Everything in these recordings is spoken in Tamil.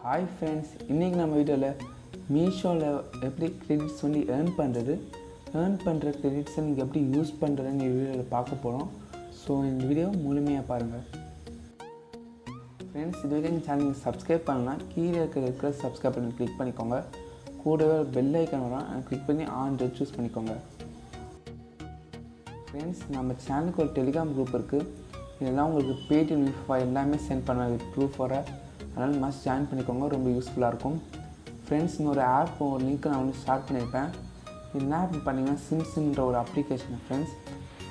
ஹாய் ஃப்ரெண்ட்ஸ், இன்றைக்கி நம்ம வீடியோவில் மீஷோவில் எப்படி கிரெடிட்ஸ் வந்து ஏர்ன் பண்ணுற கிரெடிட்ஸை நீங்கள் எப்படி யூஸ் பண்ணுறதுன்னு வீடியோவில் பார்க்க போகிறோம். ஸோ இந்த வீடியோ முழுமையாக பாருங்கள் ஃப்ரெண்ட்ஸ். இது வரைக்கும் எங்கள் சேனல் நீங்கள் சப்ஸ்கிரைப் பண்ணலாம், கீழே இருக்கிற சப்ஸ்கிரைப் பண்ணி கிளிக் பண்ணிக்கோங்க. கூடவே பெல் ஐக்கான் வரும், அதை கிளிக் பண்ணி ஆன் சூஸ் பண்ணிக்கோங்க. ஃப்ரெண்ட்ஸ், நம்ம சேனலுக்கு ஒரு டெலிகிராம் குரூப் இருக்குது. இதெல்லாம் உங்களுக்கு பேடிஎம் இன்ஃபோ எல்லாமே சென்ட் பண்ணுவேன் வித் ப்ரூஃபோட. அதனால் மஸ்ட் ஜாயின் பண்ணிக்கோங்க, ரொம்ப யூஸ்ஃபுல்லாக இருக்கும். ஃப்ரெண்ட்ஸ், இன்னொரு ஆப் ஒரு லிங்க் நான் வந்து ஸ்டார்ட் பண்ணியிருப்பேன். இந்த ஆப் பார்த்தீங்கன்னா சிம்ஸ்ன்ற ஒரு அப்ளிகேஷன். ஃப்ரெண்ட்ஸ்,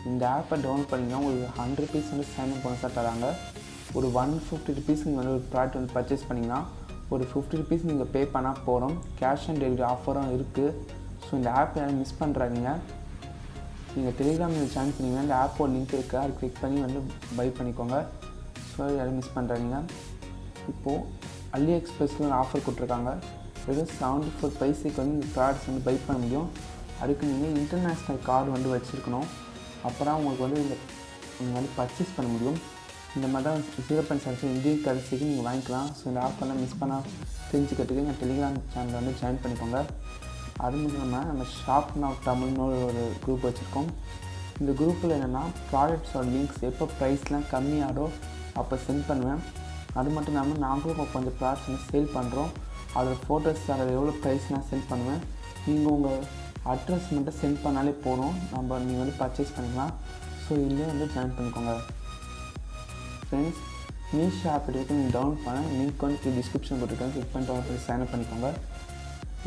இந்த ஆப்பை டவுன்லோட் பண்ணிங்கன்னா உங்களுக்கு 100 rupees வந்து சைன்அப் போனஸாக தராங்க. ஒரு 150 rupees நீங்கள் வந்து ஒரு ப்ராடக்ட் வந்து பர்ச்சேஸ் பண்ணிங்கன்னா ஒரு 50 rupees நீங்கள் பே பண்ணால் போகிறோம். கேஷ் ஆன் டெலிவரி ஆஃபரும் இருக்குது. ஸோ இந்த ஆப் யாரும் மிஸ் பண்ணுறாதீங்க. நீங்கள் டெலிகிராமில் ஜாயின் பண்ணிங்கன்னா இந்த ஆப்போட லிங்க் இருக்குது, அது கிளிக் பண்ணி வந்து பை பண்ணிக்கோங்க. ஸோ யாரும் மிஸ் பண்ணுறாதீங்க. இப்போது அலி எக்ஸ்பிரஸில் ஒரு ஆஃபர் கொடுத்துருக்காங்க. வெறும் 74 பைசைக்கு வந்து இந்த ப்ராடக்ட்ஸ் வந்து பை பண்ண முடியும். அதுக்கு நீங்கள் இன்டர்நேஷ்னல் கார்டு வந்து வச்சுருக்கணும். அப்புறம் உங்களுக்கு வந்து நீங்கள் வந்து பர்ச்சேஸ் பண்ண முடியும். இந்த மாதிரி தான் 0.75 இந்தியன் கரன்சிக்கு நீங்கள் வாங்கிக்கலாம். ஸோ இந்த ஆஃபர்லாம் மிஸ் பண்ணால் தெரிஞ்சுக்கிறதுக்கு எங்கள் டெலிகிராம் சேனலில் வந்து ஜாயின் பண்ணிக்கோங்க. அது மட்டும் இல்லாமல் நம்ம ஷாப் நவ் தமிழ்னு ஒரு குரூப் வச்சுருக்கோம். இந்த குரூப்பில் என்னென்னா ப்ராடக்ட்ஸோட லிங்க்ஸ் எப்போ ப்ரைஸ்லாம் கம்மியாகோ அப்போ சென்ட் பண்ணுவேன். அது மட்டும் இல்லாமல் நாங்களும் கொஞ்சம் ப்ராடக்ட்ஸ் வந்து சேல் பண்ணுறோம். அதோட ஃபோட்டோஸ் அதில் எவ்வளோ ப்ரைஸ்லாம் சென்ட் பண்ணுவேன். நீங்கள் உங்கள் அட்ரஸ் மட்டும் சென்ட் பண்ணாலே போதும், நீங்கள் வந்து பர்ச்சேஸ் பண்ணிக்கலாம். ஸோ இதுலேயே வந்து ஜாயின் பண்ணிக்கோங்க. ஃப்ரெண்ட்ஸ், மீஷோ ஆப் எடுத்து நீங்கள் டவுன்லோட் பண்ண லிங்க் வந்து டிஸ்கிரிப்ஷன் கொடுத்துருக்கேன், கிளிக் பண்ணிட்டு சைன்அப் பண்ணிக்கோங்க.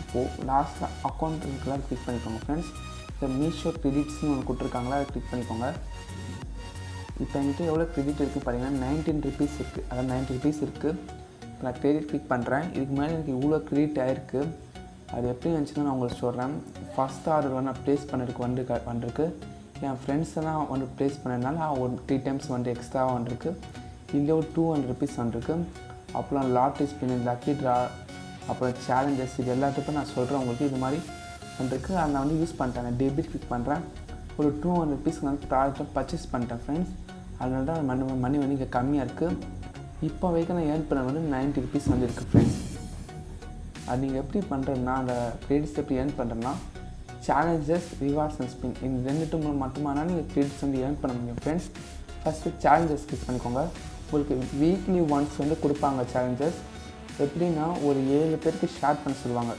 இப்போது லாஸ்ட்டில் அக்கௌண்ட் இருக்குலாம் கிளிக் பண்ணிக்கோங்க. ஃப்ரெண்ட்ஸ், இந்த மீஷோ கிரெடிட்ஸ்னு ஒன்று கொடுத்துருக்காங்களா, அதை கிளிக் பண்ணிக்கோங்க. இப்போ என்கிட்ட எவ்வளோ கிரெடிட் இருக்குது பார்த்தீங்கன்னா 19 rupees இருக்குது. அதாவது 90 rupees இருக்குது. இப்போ நான் கிரெடிட் கிளிக் பண்ணுறேன். இதுக்கு மேலே எனக்கு இவ்வளோ கிரெடிட் ஆகிருக்கு. அது எப்படி வந்துச்சுன்னா நான் உங்களுக்கு சொல்கிறேன். ஃபஸ்ட் ஆர்டர் வந்து நான் ப்ளேஸ் பண்ணுறதுக்கு வந்திருக்கு. என் ஃப்ரெண்ட்ஸ் எல்லாம் வந்து ப்ளேஸ் பண்ணதுனால ஒரு 3 times வந்து எக்ஸ்ட்ராவாக வந்திருக்கு. இங்கே ஒரு 200 rupees வந்திருக்கு. அப்புறம் லாட்ரி ஸ்பின், லக்கி ட்ரா, அப்புறம் சேலஞ்சஸ், இது எல்லாத்துக்கும் நான் சொல்கிறேன் உங்களுக்கு. இது மாதிரி வந்திருக்கு. அதை நான் வந்து யூஸ் பண்ணிட்டேன். டெபிட் கிளிக் பண்ணுறேன். ஒரு 200 rupees வந்து ப்ராடக்ட்டை பர்ச்சேஸ் பண்ணிட்டேன். ஃப்ரெண்ட்ஸ், அதனால தான் மணி வந்து இங்கே கம்மியாக இருக்குது. இப்போ வரைக்கும் நான் ஏர்ன் பண்ண வந்து 90 rupees வந்துருக்கு. ஃப்ரெண்ட்ஸ், அது நீங்கள் எப்படி பண்ணுறதுன்னா, அந்த கிரெடிட்ஸ் எப்படி ஏர்ன் பண்ணுறேன்னா சேலஞ்சஸ், ரிவார்ட்ஸ் அண்ட் ஸ்பின், இந்த 2 மட்டுமானால் நீங்கள் கிரெடிட்ஸ் வந்து ஏர்ன் பண்ண முடியும். ஃப்ரெண்ட்ஸ், ஃபஸ்ட்டு சேலஞ்சஸ் கிளிக் பண்ணிக்கோங்க. உங்களுக்கு வீக்லி ஒன்ஸ் வந்து கொடுப்பாங்க சேலஞ்சஸ். எப்படின்னா ஒரு 7 பேருக்கு ஷேர் பண்ண சொல்லுவாங்க.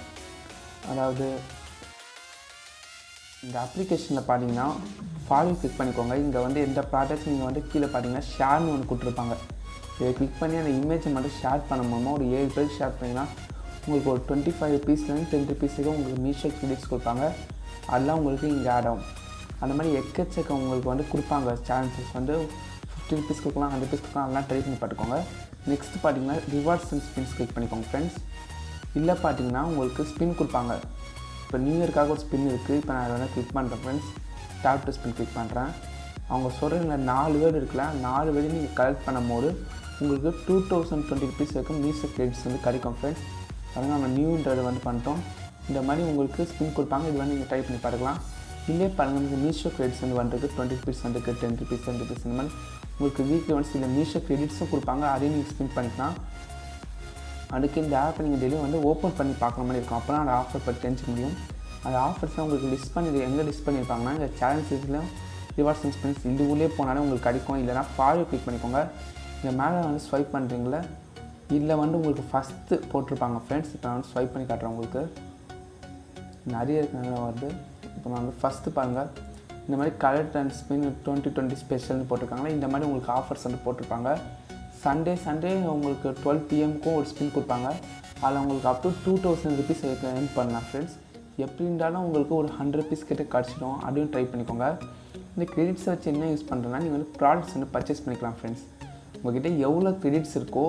அதாவது இந்த அப்ளிகேஷனில் பார்த்தீங்கன்னா ஃபாலோ கிளிக் பண்ணிக்கோங்க. இங்கே வந்து எந்த ப்ராடக்ட்ஸ் நீங்கள் வந்து கீழே பார்த்தீங்கன்னா ஷேர்னு ஒன்று கொடுத்துருப்பாங்க. இதை கிளிக் பண்ணி அந்த இமேஜை மட்டும் ஷேர் பண்ண மூலமாக ஒரு 7 பேருக்கு ஷேர் பண்ணிங்கன்னா உங்களுக்கு ஒரு 25 rupeesலேருந்து 10 rupeesக்கு உங்களுக்கு மீஷோ கிரெடிட்ஸ் கொடுப்பாங்க. அதெல்லாம் உங்களுக்கு இங்கே ஆட் ஆகும். அந்த மாதிரி எக்கச்சக்கம் உங்களுக்கு வந்து கொடுப்பாங்க. சேலஞ்சஸ் வந்து 50 rupees கொடுக்கலாம், 100 rupees கொடுக்கலாம். அதெல்லாம் ட்ரை பண்ணி பார்த்துக்கோங்க. நெக்ஸ்ட் பார்த்தீங்கன்னா ரிவார்ட்ஸ் அண்ட் ஸ்பின்ஸ் கிளிக் பண்ணிக்கோங்க. ஃப்ரெண்ட்ஸ், இல்லை பார்த்தீங்கன்னா உங்களுக்கு ஸ்பின் கொடுப்பாங்க. இப்போ நியூ இயர்க்காக ஒரு ஸ்பின் இருக்குது. இப்போ நான் அதை வந்து கிளிக் பண்ணுறேன். Friends, tape to spin click பண்ணுறேன். அவங்க சொல்கிற 4 வேர்டு இருக்குல்ல, 4 வேர்டு நீங்கள் கலெக்ட் பண்ணும்போது உங்களுக்கு 2020 rupees வரைக்கும் மீஷோ கிரெடிட்ஸ் வந்து கிடைக்கும். ஃப்ரெண்ட்ஸ், அதனால் நம்ம நியூன்றது வந்து பண்ணிட்டோம். இந்த மாதிரி உங்களுக்கு ஸ்பின் கொடுப்பாங்க. இது வந்து நீங்கள் ட்ரை பண்ணி பார்க்கலாம். இல்லையே பாருங்கள், உங்களுக்கு மீஷோ கிரெடிட்ஸ் வந்து வந்துருக்கு. 20 rupees வந்துருக்கு, 10 rupees, 10 rupees. இந்த மாதிரி உங்களுக்கு வீக்லி ஒன்ஸ் இல்லை மீஷோ கிரெடிட்ஸும் கொடுப்பாங்க. அதையும் நீங்கள் ஸ்பின் பண்ணிக்கலாம். அதுக்கு இந்த ஆப்பை நீங்கள் டெய்லி வந்து ஓப்பன் பண்ணி பார்க்குற மாதிரி இருக்கும். அப்போ தான் அந்த ஆஃபர் பற்றி தெரிஞ்சுக்க முடியும். அந்த ஆஃபர்ஸ்லாம் உங்களுக்கு லிஸ்ட் பண்ணி எங்கே லிஸ்ட் பண்ணியிருப்பாங்கன்னா இந்த சேலஞ்சஸ்லையும் ரிவார்ட்ஸ் அண்ட் ஸ்பின்ஸ் இந்த ஊர்லேயே போனாலே உங்களுக்கு கிடைக்கும். இல்லைனா ஃபாலோ கிளிக் பண்ணிக்கோங்க. இங்கே மேலே வந்து ஸ்வைப் பண்ணுறீங்களே, இதில் வந்து உங்களுக்கு ஃபஸ்ட்டு போட்டிருப்பாங்க. ஃப்ரெண்ட்ஸ், இப்போ நான் வந்து ஸ்வைப் பண்ணி காட்டுறேன். உங்களுக்கு நிறைய இருக்கிற வருது. இப்போ நான் வந்து ஃபஸ்ட்டு பாருங்கள், இந்த மாதிரி கலெக்ட் அண்ட் ஸ்பின் 2020 ஸ்பெஷல்னு போட்டிருக்காங்களா. இந்த மாதிரி உங்களுக்கு ஆஃபர்ஸ் வந்து போட்டிருப்பாங்க. சண்டே உங்களுக்கு 12 PM ஒரு ஸ்பின் கொடுப்பாங்க. அதில் உங்களுக்கு அப் டு 2000 rupees ஏர்ன் பண்ணலாம். ஃப்ரெண்ட்ஸ், எப்படி இருந்தாலும் உங்களுக்கு ஒரு 100 rupees கிட்ட கிடச்சிடும். அதையும் ட்ரை பண்ணிக்கோங்க. இந்த கிரெடிட்ஸை வச்சு என்ன யூஸ் பண்ணுறேன்னா, நீங்கள் வந்து ப்ராடக்ட்ஸ் வந்து பர்ச்சேஸ் பண்ணிக்கலாம். ஃப்ரெண்ட்ஸ், உங்கள்கிட்ட எவ்வளோ கிரெடிட்ஸ் இருக்கோ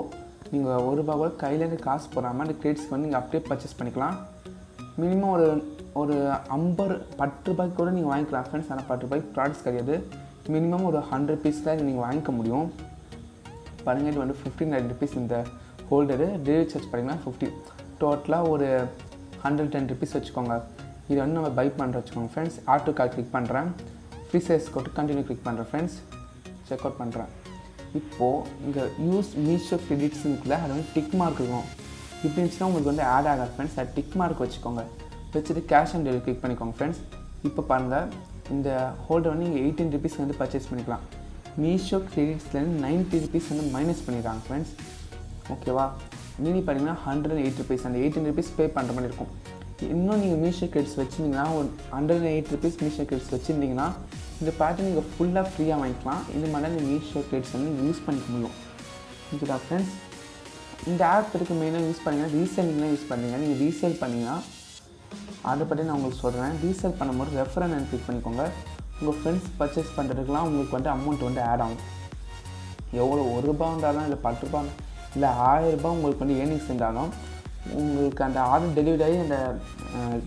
நீங்கள் ₹1 கூட கையிலேருந்து காசு போடாமல் அந்த கிரெடிட்ஸ்க்கு வந்து நீங்கள் அப்படியே பர்ச்சேஸ் பண்ணிக்கலாம். மினிமம் ஒரு 50 10 ரூபாய்க்கு கூட நீங்கள் வாங்கிக்கலாம். ஃப்ரெண்ட்ஸ், ஆனால் 10 ரூபாய்க்கு ப்ராடக்ட்ஸ் கிடையாது. மினிமம் ஒரு 100 rupees தான் நீங்கள் வாங்கிக்க முடியும். பாருங்கள், இது வந்து 59 rupees இந்த ஹோல்டரு. டெலிவரி சார்ஜ் பார்த்தீங்கன்னா 50. டோட்டலாக ஒரு 110 rupees வச்சுக்கோங்க. இது வந்து நம்ம பை பண்ணுற வச்சுக்கோங்க. Friends, add to cart click பண்ணுறேன். ஃப்ரீ சைஸ் கொட்டு கண்டினியூ கிளிக் பண்ணுறேன். ஃப்ரெண்ட்ஸ், செக் அவுட் பண்ணுறேன். இப்போது இங்கே யூஸ் மீஷோ கிரெடிட்ஸுக்குள்ள அது வந்து டிக் மார்க் இருக்கும். இப்படி இருந்துச்சுன்னா உங்களுக்கு வந்து ஆட் ஆகாது ஃப்ரெண்ட்ஸ். அது டிக் மார்க் வச்சுக்கோங்க, வச்சுட்டு கேஷ் ஆன் டெலிவரி கிளிக் பண்ணிக்கோங்க ஃப்ரெண்ட்ஸ். இப்போ பாருங்கள், இந்த ஹோல்டர் வந்து நீங்கள் 18 rupees வந்து பர்ச்சேஸ் பண்ணிக்கலாம். மீஷோ கிரெடிட்ஸ்லேருந்து 90 rupees வந்து மைனஸ் பண்ணிடுறாங்க ஃப்ரெண்ட்ஸ். ஓகேவா, மீதி பார்த்தீங்கன்னா 108 rupees, அந்த 18 rupees பே பண்ணுற மாதிரி இருக்கும். இன்னும் நீங்கள் மீஷோ கிரெடிட்ஸ் வச்சுருந்தீங்கன்னா, ஒரு 108 rupees மீஷோ கிரெடிட்ஸ் வச்சுருந்தீங்கன்னா இந்த பேட்டர்ன் நீங்கள் ஃபுல்லாக ஃப்ரீயாக வாங்கிக்கலாம். இது மாதிரி நீங்கள் மீஷோ கிரெடிட்ஸ் வந்து யூஸ் பண்ணிக்க முடியும். ஓகேதா ஃப்ரெண்ட்ஸ். இந்த ஆப் இதுக்கு மெயினாக யூஸ் பண்ணிங்கன்னா ரீசேலிங்லாம் யூஸ் பண்ணுறீங்க. நீங்கள் ரீசேல் பண்ணிங்கன்னா அதை பற்றி நான் உங்களுக்கு சொல்கிறேன். ரீசேல் பண்ணும்போது ரெஃபரல் கிளிக் பண்ணிக்கோங்க. உங்கள் ஃப்ரெண்ட்ஸ் பர்ச்சேஸ் பண்ணுறதுக்குலாம் உங்களுக்கு வந்து அமௌண்ட் வந்து ஆட் ஆகும். எவ்வளோ ₹1 இருந்தாலும் இல்லை ₹10 இல்லை ₹1000 உங்களுக்கு வந்து ஏர்னிங்ஸ் இருந்தாலும் உங்களுக்கு அந்த ஆர்டர் டெலிவரி ஆகி அந்த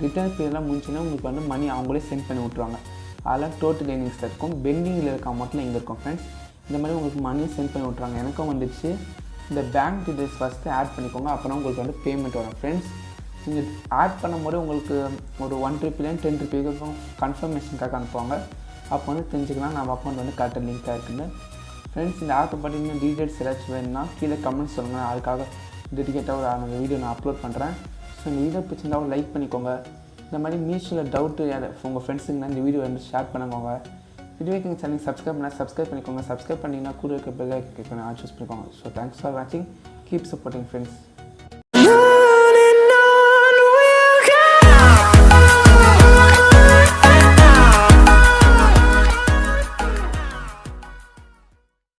ரிட்டர்ன் பீரியட்லாம் முடிஞ்சுன்னா உங்களுக்கு வந்து மணி அவங்களே சென்ட் பண்ணி விட்ருவாங்க. அதெல்லாம் டோட்டல் ஏர்னிங்ஸ் இருக்கும். பெண்டிங்கில் இருக்க அமௌண்ட்டில் எங்கே இருக்கும் ஃப்ரெண்ட்ஸ். இந்த மாதிரி உங்களுக்கு மணியை சென்ட் பண்ணி விட்ருவாங்க. எனக்கும் வந்துச்சு. இந்த பேங்க் டீட்டெயில்ஸ் ஃபஸ்ட்டு ஆட் பண்ணிக்கோங்க, அப்புறம் உங்களுக்கு வந்து பேமெண்ட் வரும் ஃப்ரெண்ட்ஸ். நீங்கள் ஆட் பண்ணும்போது உங்களுக்கு ஒரு 1 rupee 10 rupees கன்ஃபர்மேஷனுக்காக அனுப்புவாங்க. அப்போ வந்து தெரிஞ்சுக்கலாம் நம்ம அக்கௌண்ட் வந்து கரெக்டாக லிங்க் ஆகிருக்குன்னு. ஃப்ரெண்ட்ஸ், இந்த ஆப்பை பற்றி இன்னும் டீட்டெயில்ஸ் ஏதாச்சும் வேணும்னா கீழே கமெண்ட்ஸ் சொல்லுங்கள். அதுக்காக டெடிகேட்டாக ஒரு வீடியோ நான் அப்லோட் பண்ணுறேன். ஸோ இந்த வீடியோ பிடிச்சிருந்தாலும் லைக் பண்ணிக்கோங்க. இந்த மாதிரி மீஷோவில் டவுட்டு உங்கள் ஃப்ரெண்ட்ஸுங்கன்னா இந்த வீடியோ வந்து ஷேர் பண்ணுவாங்க. இதுவே சேனல் சப்ஸ்கிரைப் பண்ணிக்கோங்க. சப்ஸ்கிரைப் பண்ணிங்கன்னா கூட இருக்க பெல் ஐகானை சூஸ் பண்ணிக்கோங்க. ஸோ தேங்க்ஸ் ஃபார் வாட்சிங். Keep supporting friends.